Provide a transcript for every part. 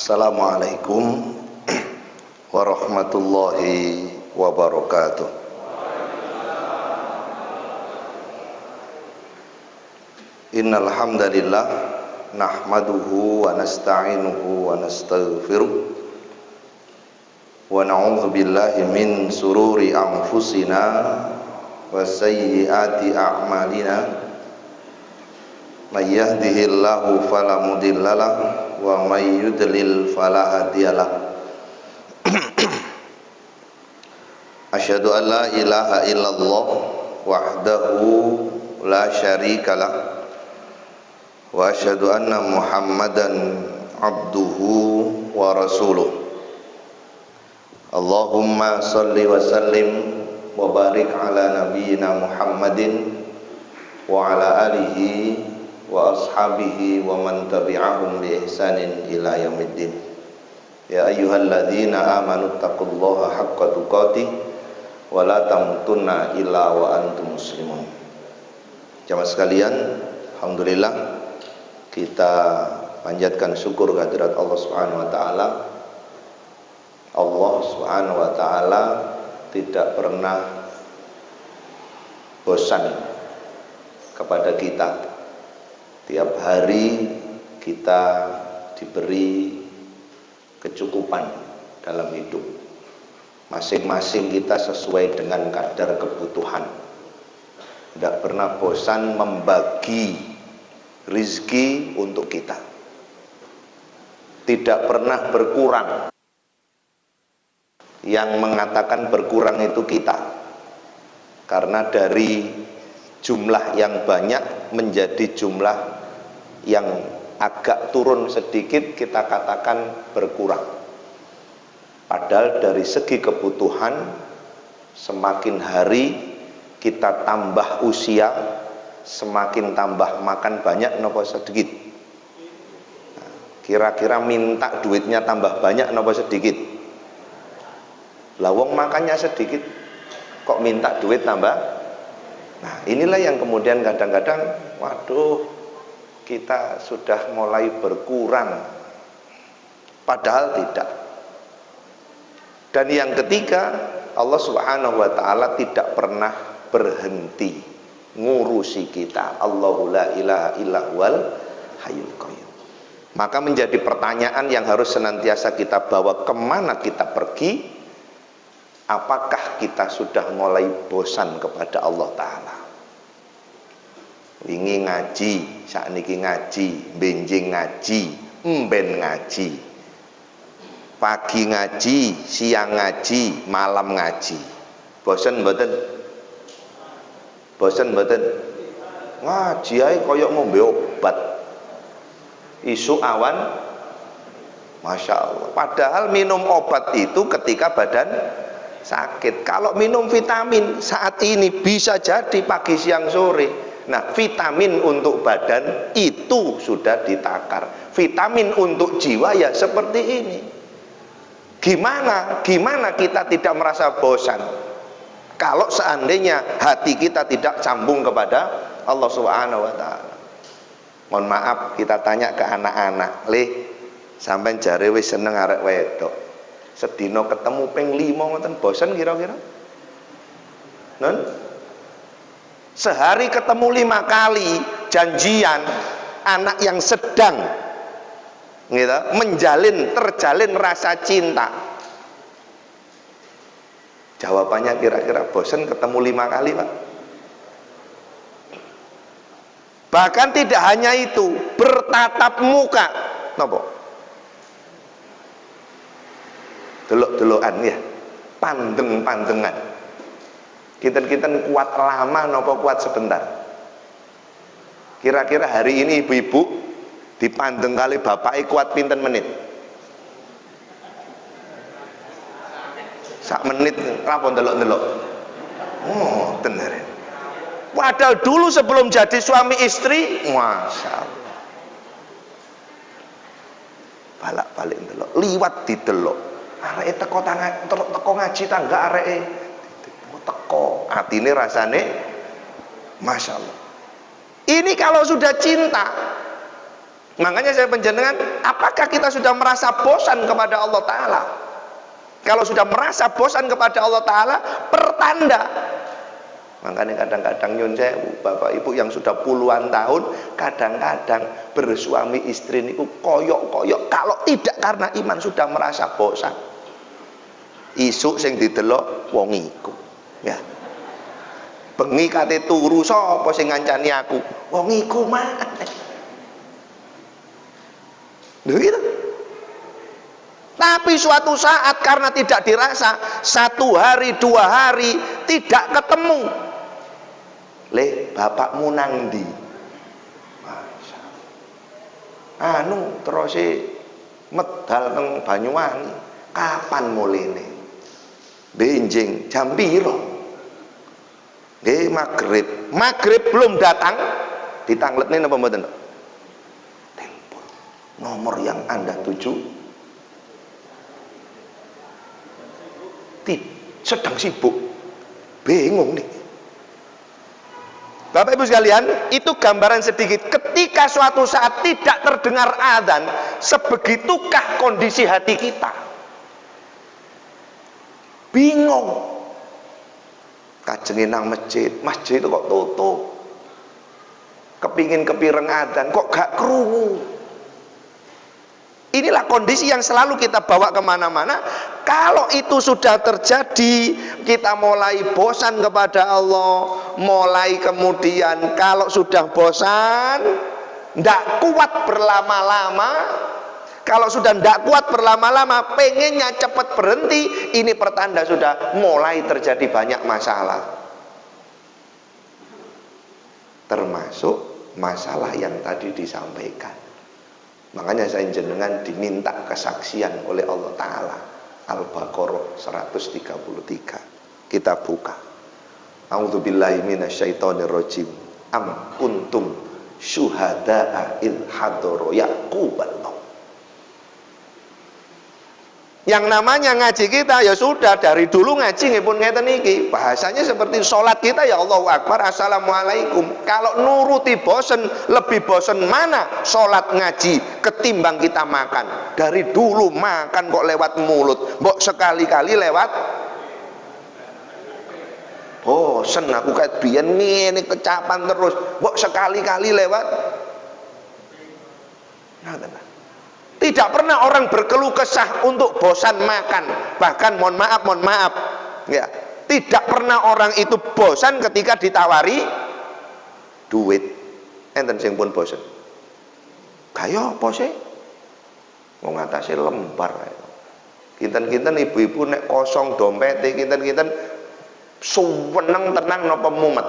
Assalamualaikum warahmatullahi wabarakatuh. Innal hamdalillah nahmaduhu wa nasta'inuhu wa nastaghfiruh wa na'udzu billahi min sururi anfusina wa sayyiati a'malina. May yahdihillahu fala mudhillalah wa may yudlil fala hadiyalah. Asyhadu an la ilaha illallah wahdahu la syarikalah wa asyhadu anna Muhammadan abduhu wa rasuluh. Allahumma shalli wa sallim wa barik ala nabiyyina Muhammadin wa ala alihi wa ashabihi wa man tabi'ahum bi ihsanin ila yaumiddin. Ya ayyuhalladzina amanu taqullaha haqqa tuqatih wa la tamutunna illa wa antum muslimun. Jamaah sekalian, alhamdulillah kita panjatkan syukur kehadirat Allah Subhanahu wa taala. Allah Subhanahu wa taala tidak pernah bosan kepada kita. Tiap hari kita diberi kecukupan dalam hidup. Masing-masing kita sesuai dengan kadar kebutuhan. Tidak pernah bosan membagi rizki untuk kita. Tidak pernah berkurang. Yang mengatakan berkurang itu kita. Karena dari jumlah yang banyak menjadi jumlah yang agak turun sedikit, kita katakan berkurang. Padahal dari segi kebutuhan, semakin hari kita tambah usia, semakin tambah makan banyak nopo sedikit. Kira-kira minta duitnya tambah banyak nopo sedikit. Lawong makannya sedikit, kok minta duit tambah? Nah, inilah yang kemudian kadang-kadang, waduh, kita sudah mulai berkurang. Padahal tidak. Dan yang ketiga, Allah Subhanahu wa taala tidak pernah berhenti ngurusi kita. Allahu la ilaha illa huwal hayyul qayyum. Maka menjadi pertanyaan yang harus senantiasa kita bawa, kemana kita pergi? Apakah kita sudah mulai bosan kepada Allah Ta'ala? Wingi ngaji, sakniki ngaji, benjing ngaji, emben ngaji, pagi ngaji, siang ngaji, malam ngaji. Bosan mboten? Bosan mboten? Ngaji ae koyok ngombe obat. Isu awan, Masya Allah. Padahal minum obat itu ketika badan sakit. Kalau minum vitamin saat ini bisa jadi pagi siang sore. Nah, vitamin untuk badan itu sudah ditakar. Vitamin untuk jiwa ya seperti ini. Gimana kita tidak merasa bosan kalau seandainya hati kita tidak sambung kepada Allah Subhanahu wa taala? Mohon maaf, kita tanya ke anak-anak, "Leh, sampean jare wis seneng arek wedok. Sedina ketemu ping 5 ngoten bosen kira-kira?" Non? Sehari ketemu 5 kali janjian, anak yang sedang gitu, terjalin rasa cinta. Jawabannya kira-kira bosen ketemu 5 kali, Pak. Bahkan tidak hanya itu, bertatap muka. Napa? Delok-delokan ya, pandeng-pandengan. Kita kuat lama nopo kuat sebentar. Kira-kira hari ini ibu-ibu dipandeng kali bapaknya kuat pinten menit? Sak menit rapon delok-delok. Oh, tenar. Padahal dulu sebelum jadi suami istri, Masya Allah, balak-balik delok, liwat didelok. Areke teko ngaji tangga areke teko, atine rasane Masya Allah. Ini kalau sudah cinta, Makanya saya penjenengan, apakah kita sudah merasa bosan kepada Allah Ta'ala? Kalau sudah merasa bosan kepada Allah Ta'ala, pertanda. Makanya kadang-kadang nyun sewu, bapak ibu yang sudah puluhan tahun, kadang-kadang bersuami istri niku koyok-koyok, kalau tidak karena iman sudah merasa bosan. Isuk sing didelok wong iku, ya. Bengi kate turu sapa sing ngancani aku? Wong iku mah. Lho gitu. Tapi suatu saat karena tidak dirasa, 1 hari 2 hari tidak ketemu. Le, bapakmu nang ndi? Anu terus medal teng Banyuwangi. Kapan mulene? Benjing jam piro? Nggih maghrib. Maghrib belum datang, ditangletne napa mboten? Telepon. Nomor yang Anda tuju sedang sibuk. Bingung nih. Bapak Ibu sekalian, itu gambaran sedikit. Ketika suatu saat tidak terdengar adzan, sebegitukah kondisi hati kita? Bingung. Kajenge nang masjid itu kok tutup. Kepingin kepireng adzan kok gak krungu. Inilah kondisi yang selalu kita bawa kemana-mana. Kalau itu sudah terjadi, kita mulai bosan kepada Allah. Mulai kemudian kalau sudah bosan, tidak kuat berlama-lama. Kalau sudah tidak kuat berlama-lama, pengennya cepat berhenti. Ini pertanda sudah mulai terjadi banyak masalah. Termasuk masalah yang tadi disampaikan. Makanya saya jenengan diminta kesaksian oleh Allah Ta'ala. Al-Baqarah 133. Kita buka. A'udzubillahi minasyaitonirrajim. Am kuntum syuhada'a idh hadara Ya'qubal maut. Yang namanya ngaji kita ya sudah dari dulu ngaji ngipun ngeten iki. Bahasanya seperti sholat kita ya Allahu Akbar, Assalamualaikum. Kalau nuruti bosen, lebih bosen mana sholat ngaji ketimbang kita makan. Dari dulu makan kok lewat mulut, mbok sekali-kali lewat bosen. Aku kayak biyen ngene kecapan terus, mbok sekali-kali lewat. Nah, tidak pernah orang berkeluh kesah untuk bosan makan. Bahkan mohon maaf ya, tidak pernah orang itu bosan ketika ditawari duit. Enten sing pun bosan. Kaya apa sih? Mau ngatasi lembar. Kinten-kinten ibu-ibu nek kosong dompet, kinten-kinten suweneng tenang napa mumet.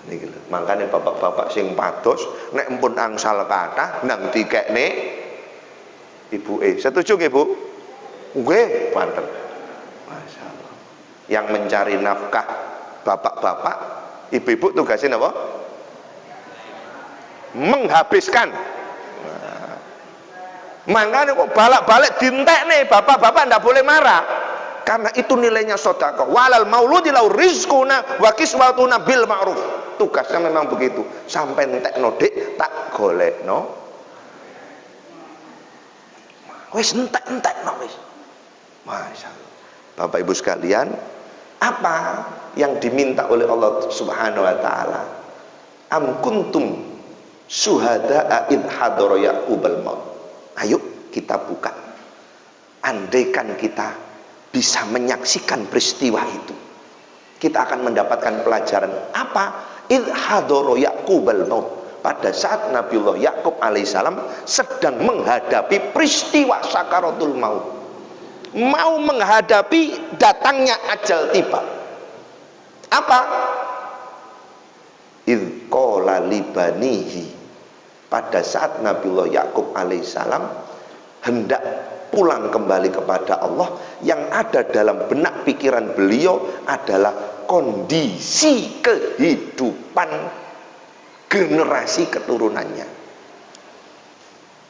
Niki lho, makane bapak-bapak sing pados nek empun angsal kathah nang dikekne ibuke. Setuju nggih, Bu? Nggih, panten. Masyaallah. Yang mencari nafkah bapak-bapak, ibu-ibu tugasnya apa? Menghabiskan. Nah, makanya kok balik-balik dintekne bapak-bapak ndak boleh marah. Karena itu nilainya sedekah. Walal mauludi lau rizquna wa kiswatuna bil ma'ruf. Tugasnya memang begitu. Sampai entekno dik tak golekno. Wis entekno wis. Masyaallah. Bapak Ibu sekalian, apa yang diminta oleh Allah Subhanahu wa taala? Am kuntum syuhada'a id hadara Ya'qubal maut. Ayo kita buka. Andaikan kita bisa menyaksikan peristiwa itu, kita akan mendapatkan pelajaran apa? Idh hadara Ya'qubal maut. Pada saat Nabiullah Ya'qub alaihissalam sedang menghadapi peristiwa sakaratul maut, mau menghadapi datangnya ajal tiba. Apa? Idh qala libanihi. Pada saat Nabiullah Ya'qub alaihissalam hendak pulang kembali kepada Allah, yang ada dalam benak pikiran beliau adalah kondisi kehidupan generasi keturunannya.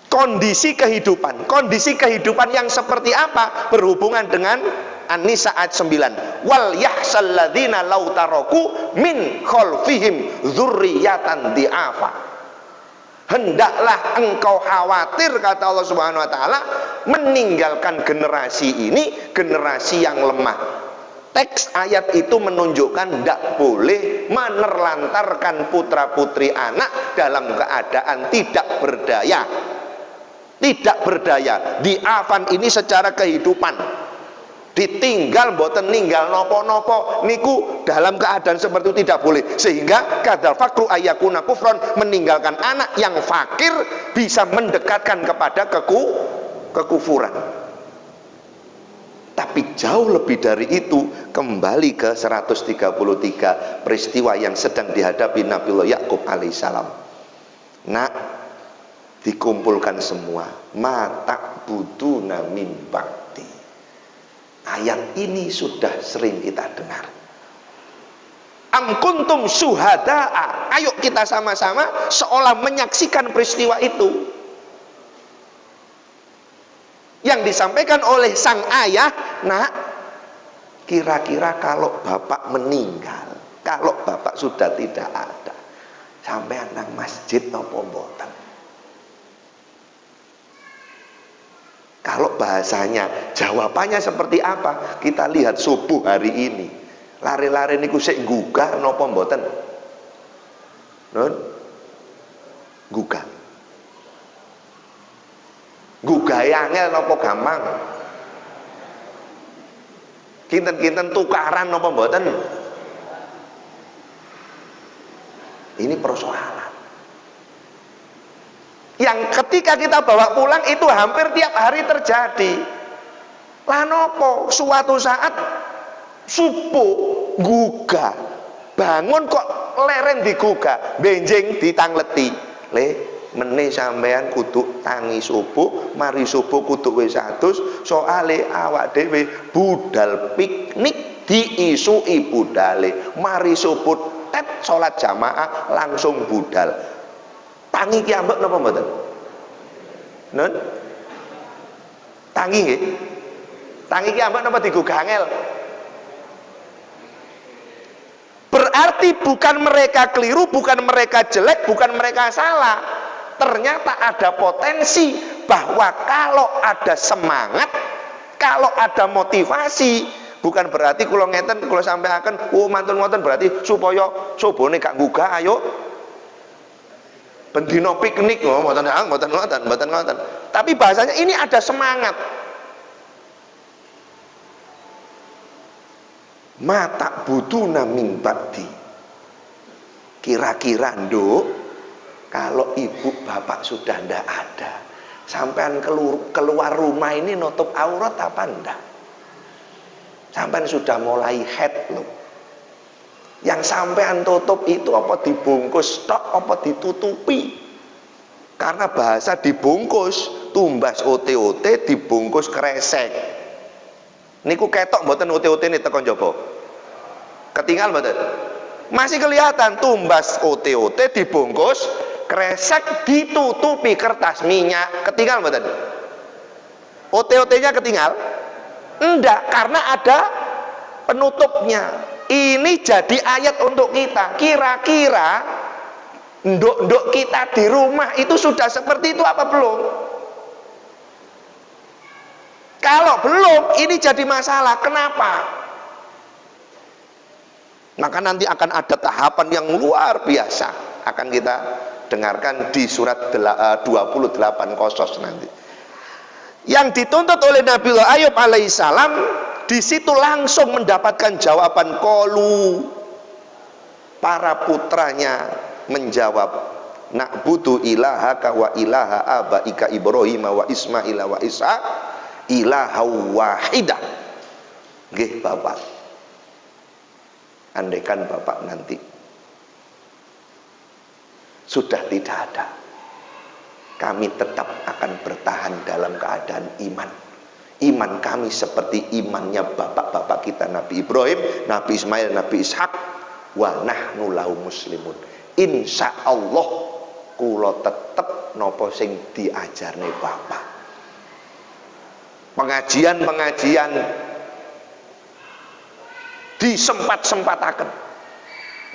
Kondisi kehidupan yang seperti apa? Berhubungan dengan An-Nisa ayat 9. Wal yahsal ladzina law taraku min khalfihim dzurriyyatan di'afa. Hendaklah engkau khawatir, kata Allah Subhanahu wa taala, meninggalkan generasi ini, generasi yang lemah. Teks ayat itu menunjukkan tidak boleh menerlantarkan putra putri anak dalam keadaan tidak berdaya. Tidak berdaya. Diafan ini secara kehidupan. Ditinggal mboten ninggal nopo-nopo niku dalam keadaan seperti itu tidak boleh, sehingga kadal fakru ayakuna kufron, meninggalkan anak yang fakir bisa mendekatkan kepada kekufuran. Tapi jauh lebih dari itu, kembali ke 133 peristiwa yang sedang dihadapi Nabiullah Yakub alaihissalam. Nak, dikumpulkan semua, mata buduna min ba'di. Ayat ini sudah sering kita dengar. Am kuntum syuhada'a. Ayo kita sama-sama seolah menyaksikan peristiwa itu. Yang disampaikan oleh sang ayah, nak, kira-kira kalau bapak meninggal, kalau bapak sudah tidak ada, sampai nang masjid nopo mboten? Kalau bahasanya, jawabannya seperti apa? Kita lihat subuh hari ini. Lari-lari niku sik gugah napa mboten? Nun? Gugah. Gugah angel napa gampang? Kinten-kinten tukaran napa mboten? Ini persoalan yang ketika kita bawa pulang itu hampir tiap hari terjadi. Lah nopo suatu saat subuh gugah, bangun kok leren digugah, benjing ditangleti. Le meneh sampean kudu tangi subuh, mari subuh kudu wis adus, soale awak dhewe budal piknik diisui budale. Mari subuh tet salat jamaah langsung budal. Tangi ki ambek napa mboten? Nun? Tangi nggih. Tangi ki ambek napa digugah angel? Berarti bukan mereka keliru, bukan mereka jelek, bukan mereka salah. Ternyata ada potensi bahwa kalau ada semangat, kalau ada motivasi, bukan berarti kula ngeten kula sampaikan, oh mantun-mantun berarti supaya sobone gak gugah, ayo bendino piknik, oh mboten ngoten. Tapi bahasanya ini ada semangat. Mata buduna min ba'di. Kira-kira nduk, kalau ibu bapak sudah ndak ada, sampean keluar rumah ini nutup aurat apa ndak? Sampean sudah mulai head loh. Yang sampean tutup itu apa dibungkus tok apa ditutupi? Karena bahasa dibungkus, tumbas ote-ote dibungkus kresek. Niku ketok mboten ote-ote ini tekan jaba. Ketinggal mboten? Masih kelihatan tumbas ote-ote dibungkus kresek ditutupi kertas minyak. Ketinggal mboten? Ote-otenya ketinggal? Enggak, karena ada penutupnya. Ini jadi ayat untuk kita. Kira-kira nduk-nduk kita di rumah itu sudah seperti itu apa belum? Kalau belum, ini jadi masalah. Kenapa? Maka nanti akan ada tahapan yang luar biasa, akan kita dengarkan di surat 28 Qasas nanti. Yang dituntut oleh Nabiullah Ayub alaihissalam, di situ langsung mendapatkan jawaban. Qalu, para putranya menjawab, na'budu ilahaka wa ilaha abaika Ibrahim wa Ismail wa Ishaq ilaha wahidah. Nggih bapak, andaikan bapak nanti sudah tidak ada, kami tetap akan bertahan dalam keadaan iman. Iman kami seperti imannya bapak-bapak kita, Nabi Ibrahim, Nabi Ismail, Nabi Ishak. Wa nahnu lahu muslimun. Insya Allah kula tetep nopo sing diajarne bapak. Pengajian-pengajian disempat-sempataken.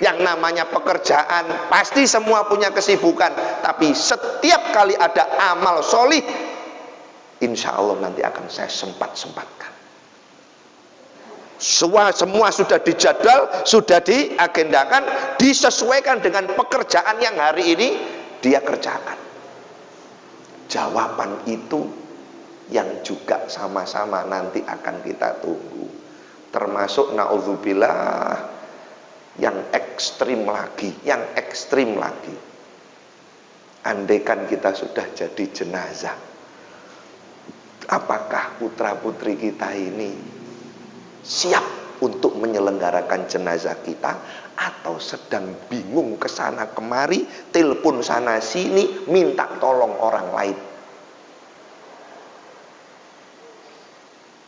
Yang namanya pekerjaan pasti semua punya kesibukan, tapi setiap kali ada amal solih, insya Allah nanti akan saya sempat-sempatkan. Semua sudah dijadwal, sudah diagendakan, disesuaikan dengan pekerjaan yang hari ini dia kerjakan. Jawaban itu yang juga sama-sama nanti akan kita tunggu. Termasuk naudzubillah yang ekstrim lagi, andaikan kita sudah jadi jenazah, apakah putra putri kita ini siap untuk menyelenggarakan jenazah kita, atau sedang bingung kesana kemari, telepon sana sini, minta tolong orang lain?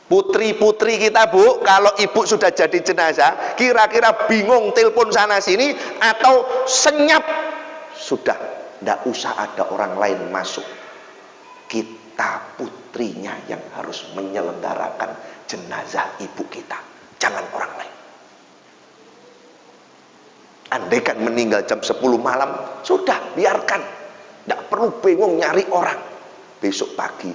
Putri-putri kita, Bu, kalau ibu sudah jadi jenazah, kira-kira bingung telepon sana sini, atau senyap, sudah tidak usah ada orang lain masuk, kita putrinya yang harus menyelenggarakan jenazah ibu kita, jangan orang lain. Andaikan meninggal jam 10 malam, sudah biarkan, tidak perlu bingung nyari orang. Besok pagi,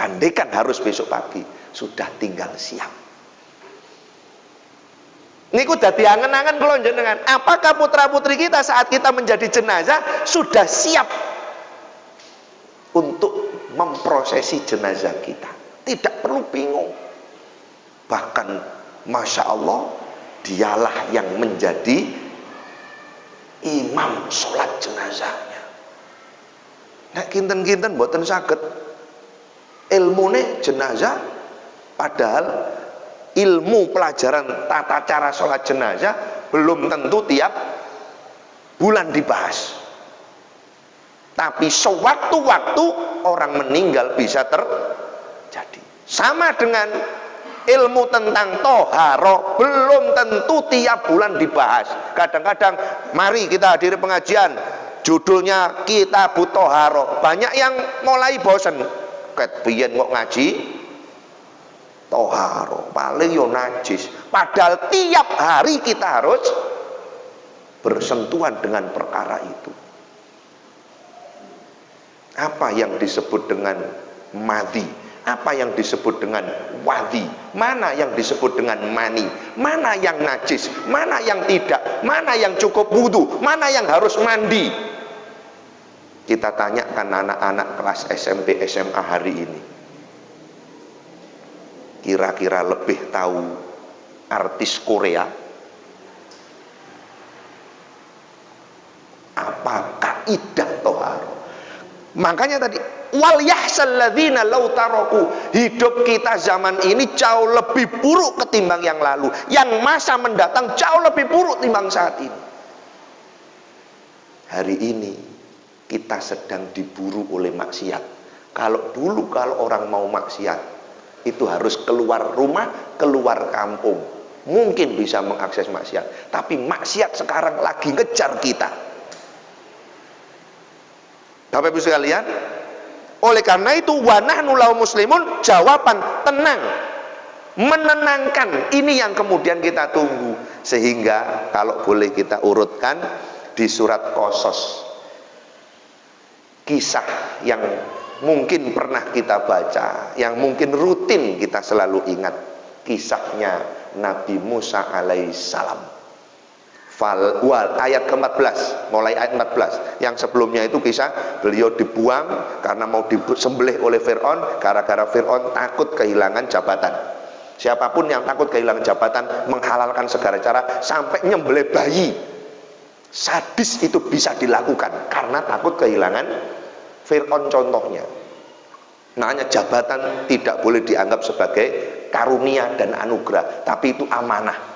andaikan harus besok pagi, sudah tinggal siap. Niku dadi angen-angen kula njenengan, apakah putra-putri kita saat kita menjadi jenazah sudah siap untuk memprosesi jenazah kita? Tidak perlu bingung. Bahkan Masya Allah, dialah yang menjadi imam sholat jenazahnya. Nek kinten-kinten mboten saged ilmune jenazah, padahal ilmu pelajaran tata cara sholat jenazah belum tentu tiap bulan dibahas. Tapi sewaktu-waktu orang meninggal bisa terjadi. Sama dengan ilmu tentang toharo, belum tentu tiap bulan dibahas. Kadang-kadang mari kita hadiri pengajian, judulnya Kitab Toharo, banyak yang mulai bosen. Ket biyen kok ngaji toharo, paling yo najis. Padahal tiap hari kita harus bersentuhan dengan perkara itu. Apa yang disebut dengan madhi, apa yang disebut dengan wadhi, mana yang disebut dengan mani, mana yang najis, mana yang tidak, mana yang cukup wudu, mana yang harus mandi. Kita tanyakan anak-anak kelas SMP, SMA hari ini, kira-kira lebih tahu artis Korea? Apa kaidah toharo? Makanya tadi, wal yahsal ladzina law taraku, hidup kita zaman ini jauh lebih buruk ketimbang yang lalu, yang masa mendatang jauh lebih buruk ketimbang saat ini. Hari ini kita sedang diburu oleh maksiat. Kalau dulu kalau orang mau maksiat itu harus keluar rumah, keluar kampung, mungkin bisa mengakses maksiat. Tapi maksiat sekarang lagi ngejar kita. Bapak Ibu sekalian, oleh karena itu wa nahnu lahu muslimun, jawaban tenang, menenangkan, ini yang kemudian kita tunggu. Sehingga kalau boleh kita urutkan di surat Qasas, kisah yang mungkin pernah kita baca, yang mungkin rutin kita selalu ingat, kisahnya Nabi Musa alaihissalam. Ayat ke-14, mulai ayat 14. Yang sebelumnya itu kisah beliau dibuang karena mau disembelih oleh Fir'aun, gara-gara Fir'aun takut kehilangan jabatan. Siapapun yang takut kehilangan jabatan menghalalkan segala cara, sampai nyembelih bayi. Sadis itu bisa dilakukan karena takut kehilangan Fir'aun contohnya. Makanya jabatan tidak boleh dianggap sebagai karunia dan anugerah, tapi itu amanah.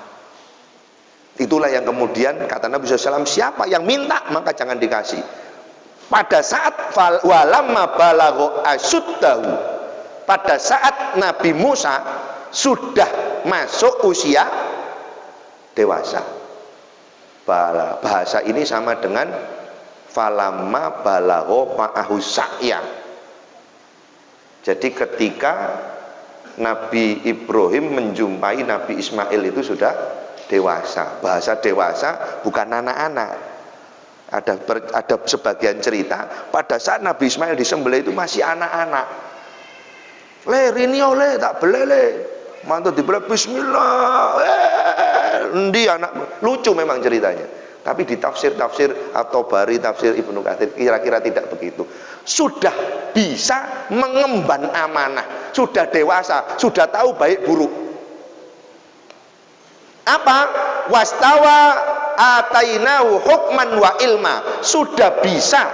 Itulah yang kemudian kata Nabi SAW, siapa yang minta maka jangan dikasih. Pada saat walamma balagha asyuddahu, pada saat Nabi Musa sudah masuk usia dewasa. Bahasa ini sama dengan falamma balagha ma'ahu sa'ya. Jadi ketika Nabi Ibrahim menjumpai Nabi Ismail itu sudah dewasa. Bahasa dewasa bukan anak-anak. Ada sebagian cerita pada saat Nabi Ismail disembelih itu masih anak-anak. Le rini oleh tak belele. Mantu dibeleh bismillah. Endi anak lucu memang ceritanya. Tapi di tafsir-tafsir atau bari tafsir Ibnu Katsir kira-kira tidak begitu. Sudah bisa mengemban amanah, sudah dewasa, sudah tahu baik buruk. Apa? Wastawa atainahu hukman wa ilma. Sudah bisa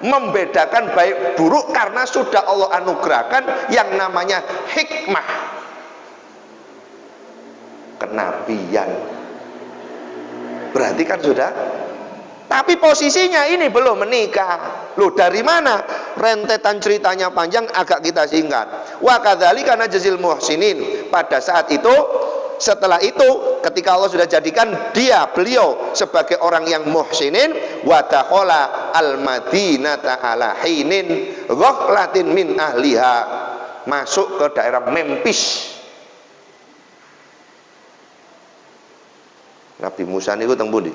membedakan baik buruk karena sudah Allah anugerahkan yang namanya hikmah, kenabian. Berarti kan sudah. Tapi posisinya ini belum menikah. Loh, dari mana? Rentetan ceritanya panjang, agak kita singkat. Wa kadzalika najzil muhsinin. Pada saat itu, setelah itu, ketika Allah sudah jadikan beliau sebagai orang yang muhsinin, wa dakhala al-madinata ala hinin ghaflatin min ahliha. Masuk ke daerah Memphis. Nabi Musa niku teng pundi?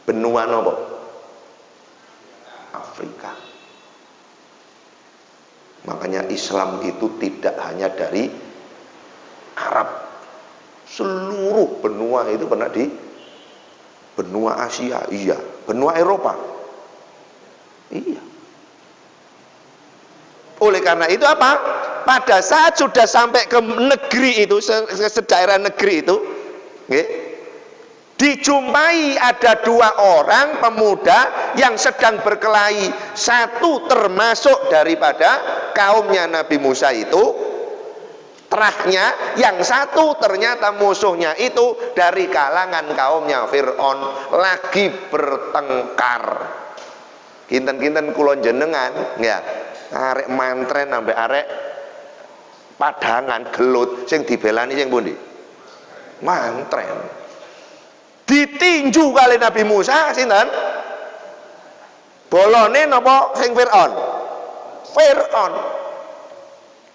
Benua napa? Afrika. Makanya Islam itu tidak hanya dari Arab. Seluruh benua itu pernah di benua Asia, iya. Benua Eropa, iya. Oleh karena itu apa? Pada saat sudah sampai ke negeri itu, sedaerah negeri itu, okay, dijumpai ada dua orang pemuda yang sedang berkelahi. Satu termasuk daripada kaumnya Nabi Musa itu, terahnya. Yang satu ternyata musuhnya itu dari kalangan kaumnya Fir'aun, lagi bertengkar. Kinten-kinten kulon jenengan, ya, arek mantren sampai arek padangan gelut, sing dibelani sing pundi? Mantren. Ditinju kali Nabi Musa sinten? Bolone napa sing Fir'aun? Fir'aun.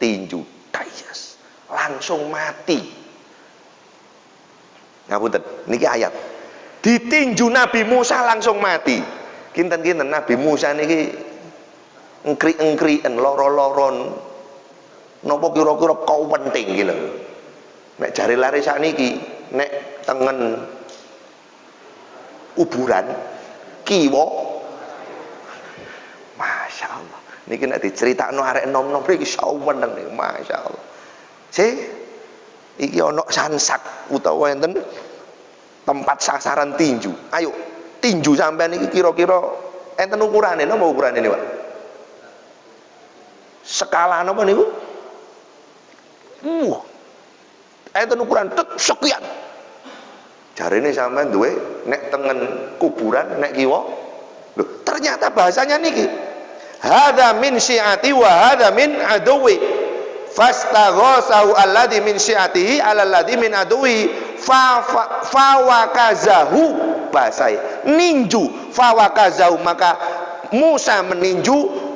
Tinju dayas, langsung mati. Ngapunten, niki ayat. Ditinju Nabi Musa langsung mati. Kinten-kinten Nabi Musa niki engkri-engkrien, loro-loron. Napa kira-kira kau penting gitu. Nek jari lari sakniki, nek tengen kuburan kiwa, Masya Allah. Niki nek diceritakno arek nom-nom iki saweneng nih, Masya Allah. Iki ana sansak utawa enten tempat sasaran tinju. Ayo tinju sampean iki kira-kira enten ukurane, napa ukurane niku, Pak? Skala napa niku? Enten ukuran sekian. Jarine sampean duwe nek tengen kuburan, nek kiwa. Loh, ternyata bahasanya niki. Hadza min syi'ati wa hadza min aduwi. Fastaghasahu alladzi min syi'atihi 'ala alladzi min aduwi fa wakazahu. Bahasa ninju, fa wakazahu, maka Musa meninju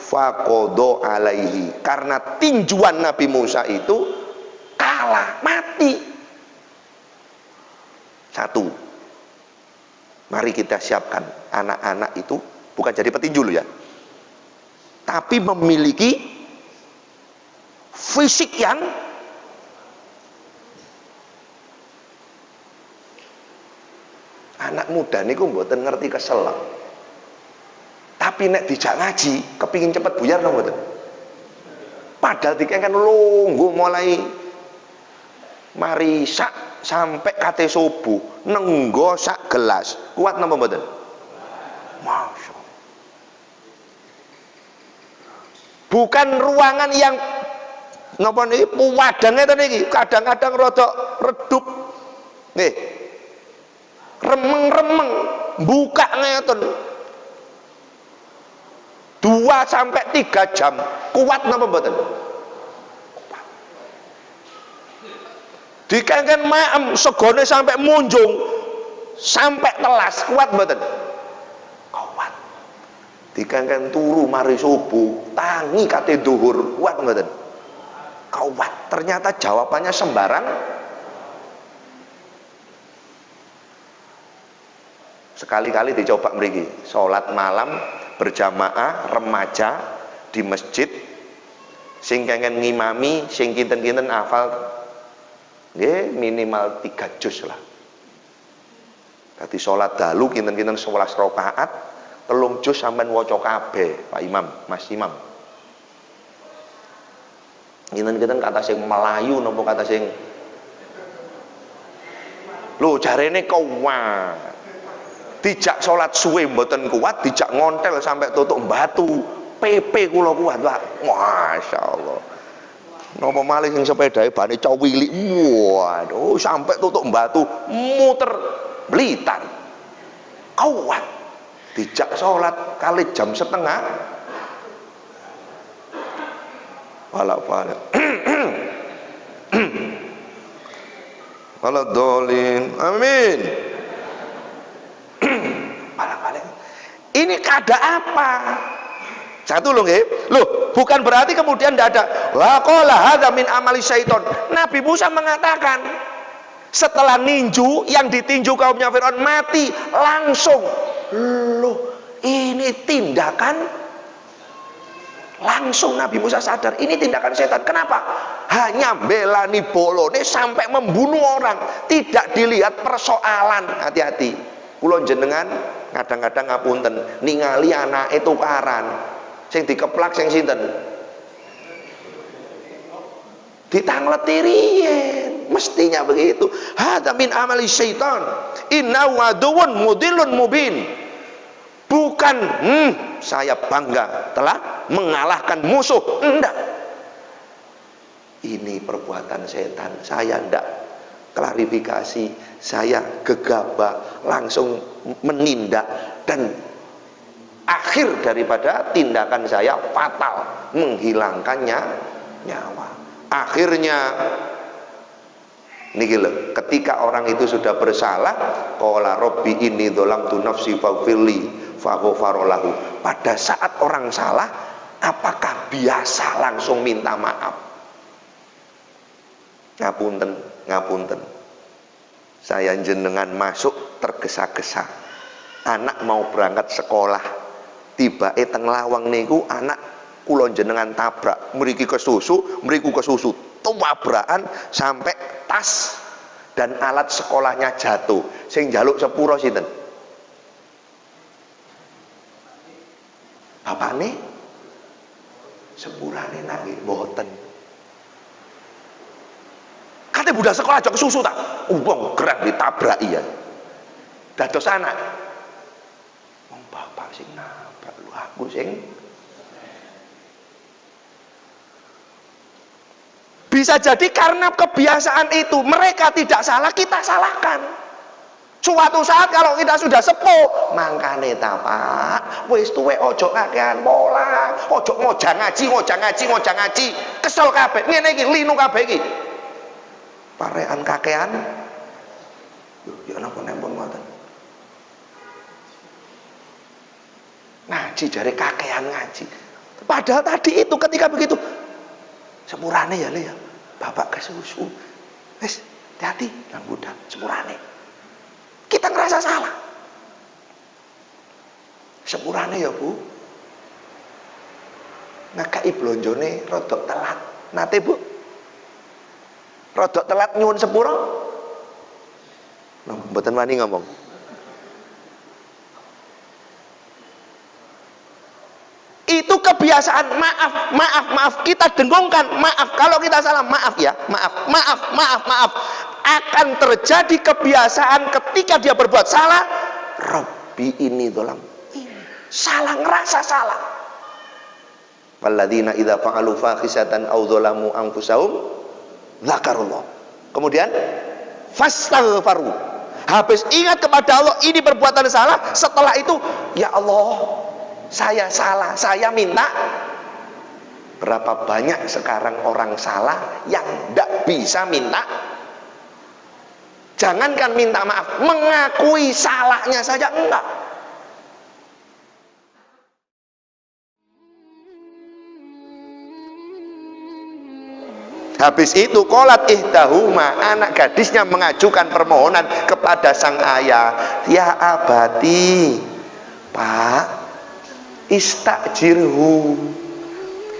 faqada alaihi, karena tinjuan Nabi Musa itu kalah, mati. Satu, mari kita siapkan anak-anak itu bukan jadi petinju loh ya, tapi memiliki fisik yang anak muda niku mboten ngerti keselak. Tapi nek dijak ngaji, kepingin cepet buyar dong mboten. Padahal dikengken lungguh mulai mari sak sampai kate subuh, nenggo sak gelas. Kuat napa mboten? Masya Allah. Bukan ruangan yang napa niki puwadang ngeten niki, kadang-kadang rada redup. Nggih. Remeng-remeng, buka ngeten. 2 sampai 3 jam. Kuat napa mboten? Dikengken maem segone sampai munjung, sampai telas, kuat mboten? Kuat. Dikengken turu mari subuh, tangi kate dhuwur, kuat mboten? Kuat. Ternyata jawabannya sembarang Sekali-kali dicoba mriki, salat malam berjamaah remaja di masjid, sing kengken ngimami, sing kinten-kinten hafal nggih minimal 3 juz lah. Dadi salat dalu kinten-kinten 11 rakaat, 3 juz sampean waca kabeh, Pak Imam, Mas Imam. Kinten-kinten kata sing Melayu napa kata sing lho jarene kuat. Dijak salat suwe mboten kuat, dijak ngontel sampai tutuk batu. PP kula kuat, Pak. Masyaallah. Napa malih sing sepedahe bane cowili. Waduh, sampai tutuk batu, muter Blitar. Kuat. Dijak salat kali jam setengah. Wala. Wala dolin. Amin. Balik. Ini kada apa? Satu loh nggih. Loh, bukan berarti kemudian tidak ada wa qala hadza min amali syaiton. Nabi Musa mengatakan setelah ninju yang ditinju kaumnya Firaun mati langsung. Loh, ini tindakan langsung Nabi Musa sadar ini tindakan setan. Kenapa? Hanya belani bolone sampai membunuh orang, tidak dilihat persoalan. Hati-hati. Kula jenengan kadang-kadang ngapunten ningali anake tukaran. Sing dikeplak sing sinten? Ditangleti riyen. Mestinya begitu. Hadza min amali syaitan. Innahu aduwwun mudillun mubin. Bukan saya bangga telah mengalahkan musuh. Enggak. Ini perbuatan setan. Saya enggak klarifikasi, saya gegabah langsung menindak, dan akhir daripada tindakan saya fatal, menghilangkannya nyawa. Akhirnya niki lho, ketika orang itu sudah bersalah, qala rabbi inni dzalamtu nafsi faghfirli faghfara lahu. Pada saat orang salah, apakah biasa langsung minta maaf? Ngapunten, saya jenengan masuk tergesa-gesa, anak mau berangkat sekolah, tiba teng lawang niku anak kula jenengan tabrak, mriki kesusu, mriku kesusu, tabrakan sampai tas dan alat sekolahnya jatuh. Sing njaluk sepuro sinten? Bapane? Sepurane nak nggih mboten. Kate budak sekolah aja kesusu tak? Wong gerak ditabraki ya. Dados anak. Wong bapak sing nabrak lu, aku sing. Bisa jadi karena kebiasaan itu mereka tidak salah, kita salahkan. Suatu saat kalau kita sudah sepuh, mangkane ta Pak, wis tuwe ojo kakean pola, ojo ngojang ngaji, kesel kabeh. Ngene iki linu kabeh iki. Parean kakean. Ya napa nempun ngoten. Ngaji jare kakean ngaji. Padahal tadi itu ketika begitu sepurane ya Le ya. Bapak kesusu. Wis, hati-hati nang budak sepurane. Kita ngerasa salah. Sepurane ya Bu. Ngekaki blonjone rodok telat. Nate Bu. Rodok telat nyuwun sepuro. Mboten wani ngomong. Itu kebiasaan. Maaf, kita dengungkan. Maaf, kalau kita salah, maaf ya. Maaf. Akan terjadi kebiasaan ketika dia berbuat salah. Rabbi ini dolam. Salah, ngerasa salah. Walladzina idza fa'alu fahisatan aw dzalamu anfusahum dzakarullah. Kemudian fastaghfaru. Habis ingat kepada Allah ini perbuatan salah, setelah itu ya Allah, saya salah, saya minta. Berapa banyak sekarang orang salah yang tidak bisa minta? Jangankan minta maaf, mengakui salahnya saja enggak. Habis itu qolat ihdahuma, anak gadisnya mengajukan permohonan kepada sang ayah, ya abati, Pak, istajirhu,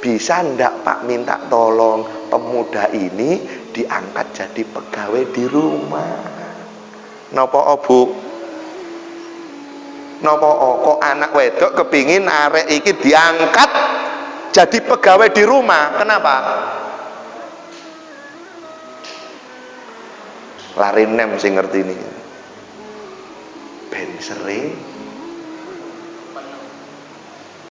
bisa ndak Pak minta tolong pemuda ini diangkat jadi pegawai di rumah. Napa Bu? Napa kok anak wedok kepingin arek iki diangkat jadi pegawai di rumah? Kenapa? Lari nem sing ngerti ini. Ben sering